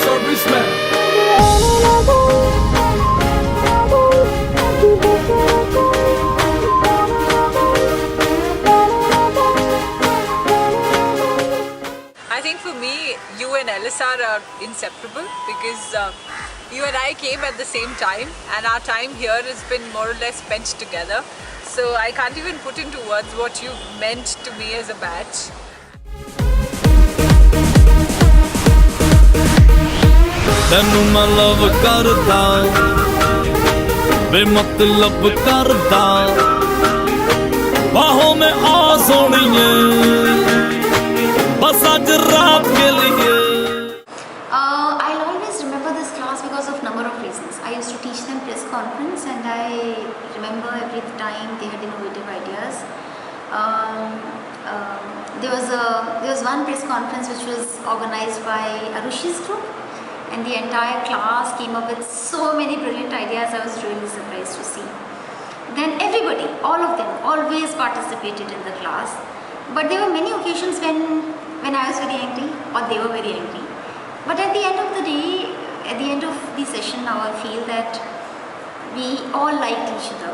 serviceman. I think for me, you and LSR are inseparable because you and I came at the same time and our time here has been more or less spent together. So I can't even put into words what you meant to me as a batch. ਤੈਨੂੰ ਮੈਂ ਲਵ ਕਰਦਾ ਬੇਮਤਲਬ ਕਰਦਾ ਬਾਹੋਂ ਮੈਂ ਆ ਸੋਣੀਏ ਬਸ ਅੱਜ ਰਾਤ ਕੇ लिए I'll always remember this class because of number of reasons. I used to teach them press conference and I remember every time they had innovative ideas. There was one press conference which was organized by Arushi's group. And the entire class came up with so many brilliant ideas. I was really surprised to see. Then everybody, all of them, always participated in the class. But there were many occasions when I was very angry or they were very angry. But at the end of the day, at the end of the session now I feel that we all liked each other.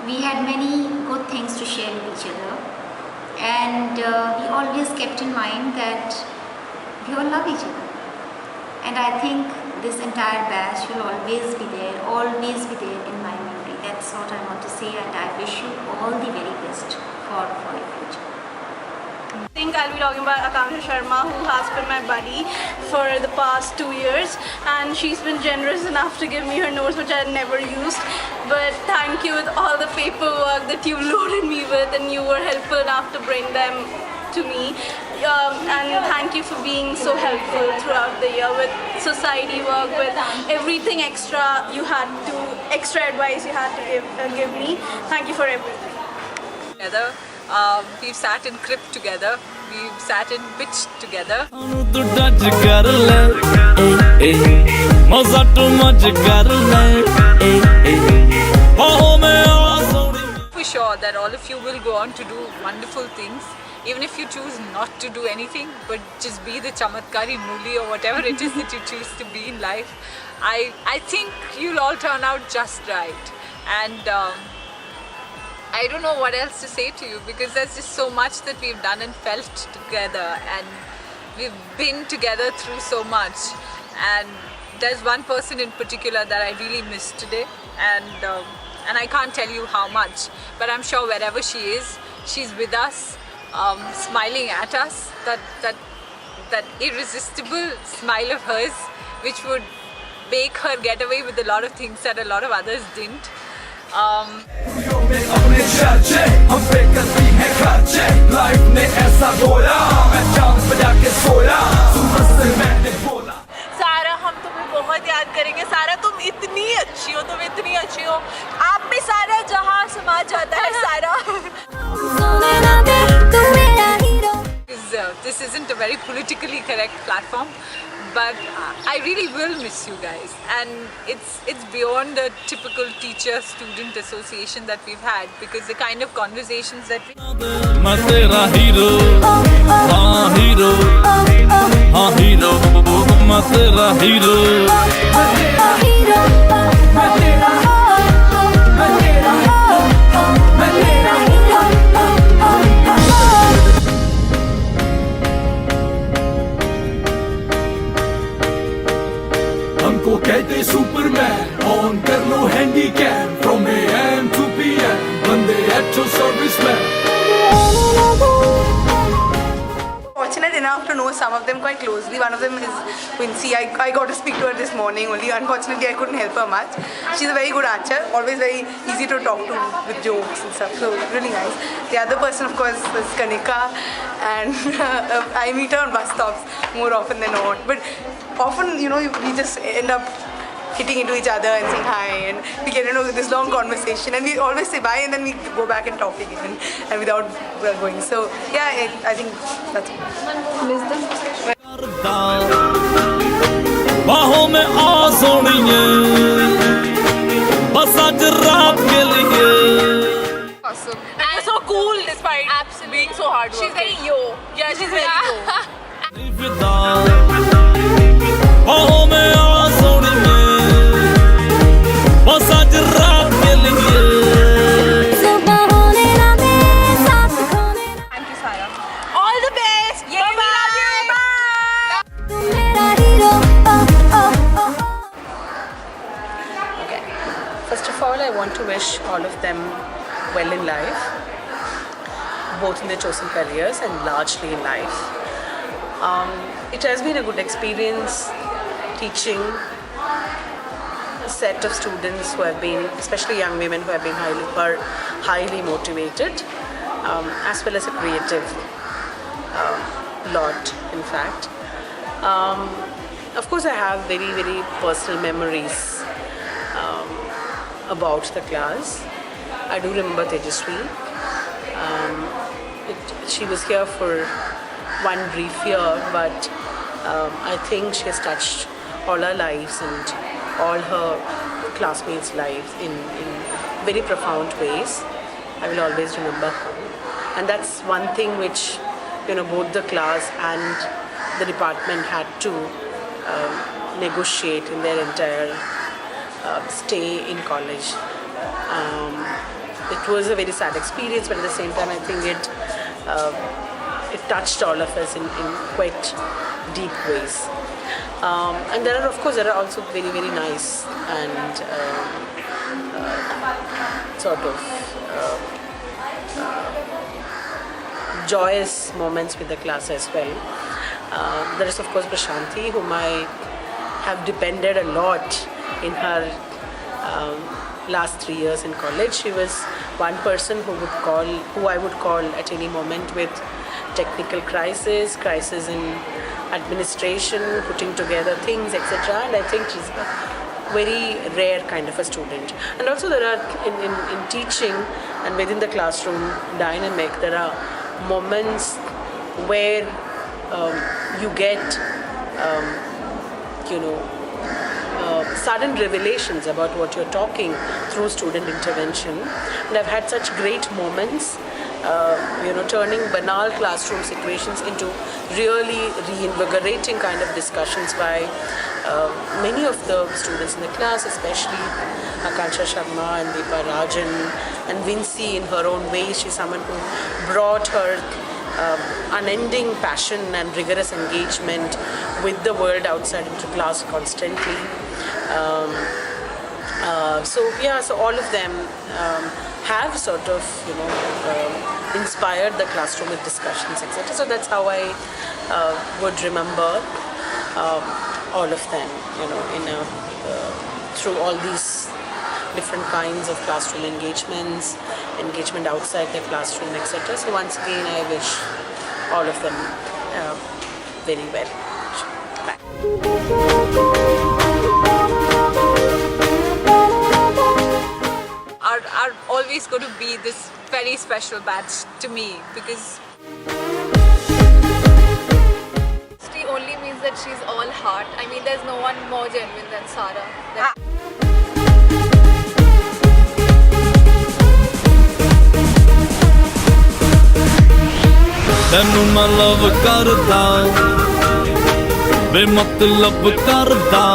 We had many good things to share with each other. And we always kept in mind that we all love each other. And I think this entire batch will always be there in my memory. That's what I want to say, and I wish you all the very best for your future. I think I'll be talking about Akanksha Sharma, who has been my buddy for the past 2 years, and she's been generous enough to give me her notes, which I never used. But thank you with all the paperwork that you loaded me with, and you were helpful enough to bring them to me. And thank you for being so helpful throughout the year with society work, with everything extra advice you had to give me. Thank you for everything. Together, we've sat in Crip together, we've sat in Pitch together. ਤੂੰ touch ਕਰ ਲੈ ਮਜ਼ਾ ਤੂੰ ਮਜ ਕਰ ਲੈ ਬਾਹੋਂ ਮੈਂ ਆ ਸੋਣੀ For sure that all of you will go on to do wonderful things. Even if you choose not to do anything, but just be the chamatkari muli or whatever it is that you choose to be in life, I think you'll all turn out just right. And I don't know what else to say to you because there's just so much that we've done and felt together, and we've been together through so much. And there's one person in particular that I really miss today, and I can't tell you how much, but I'm sure wherever she is, she's with us. Smiling at us, that irresistible smile of hers, which would make her get away with a lot of things that a lot of others didn't. सारा, हम तुम्हें बहुत याद करेंगे। सारा, तुम इतनी अच्छी हो, आप भी सारा जहां समा जाता है सारा। This isn't a very politically correct platform, but I really will miss you guys, and it's beyond a typical teacher-student association that we've had, because the kind of conversations that we मैं तेरा hero हाँ hero हाँ hero मैं तेरा hero हमको कहते Superman on कर लो handy cam from AM to PM बंदे अच्छो serviceman Fortunate enough to know some of them quite closely. One of them is Quincy. I got to speak to her this morning only. Unfortunately, I couldn't help her much. She's a very good actor, always very easy to talk to with jokes and stuff. So really nice. The other person, of course, is Kanika, and I meet her on bus stops more often than not. But often, we just end up hitting into each other and saying hi, and we get into this long conversation, and we always say bye and then we go back and talk again and without going. So yeah, I think that's it. Miss them. बाहों में आ सोनिए बस आज रात के लिए Awesome. And so cool despite being so hard working. She's very yo. Yeah, she's very yo. बाहों I want to wish all of them well in life, both in their chosen careers and largely in life. It has been a good experience teaching a set of students who have been, especially young women who have been highly motivated, as well as a creative lot, in fact. Of course, I have very, very personal memories about the class. I do remember Tejaswi. She was here for one brief year, but I think she has touched all our lives and all her classmates' lives in very profound ways. I will always remember her. And that's one thing which, both the class and the department had to negotiate in their entire stay in college. It was a very sad experience, but at the same time, I think it touched all of us in quite deep ways. And there are also very, very nice and sort of joyous moments with the class as well. There is, of course, Prashanti, whom I have depended a lot in her last 3 years in college. She was one person who I would call at any moment with technical crisis in administration, putting together things, etc. And I think she's a very rare kind of a student. And also there are, in teaching and within the classroom dynamic, there are moments where you get, sudden revelations about what you're talking through student intervention. And I've had such great moments, turning banal classroom situations into really reinvigorating kind of discussions by many of the students in the class, especially Akansha Sharma and Deepa Rajan and Vinci in her own way. She's someone who brought her unending passion and rigorous engagement with the world outside into class constantly. So all of them have sort of, inspired the classroom with discussions, etc. So that's how I would remember all of them, through all these different kinds of classroom engagement outside the classroom, etc. So once again, I wish all of them very well. Are always going to be this very special batch to me, because She only means that she's all heart. I mean, there's no one more genuine than Sara. ਤੈਨੂੰ ਮੈਂ ਲਵ ਕਰਦਾ ਬੇਮਤਲਬ ਕਰਦਾ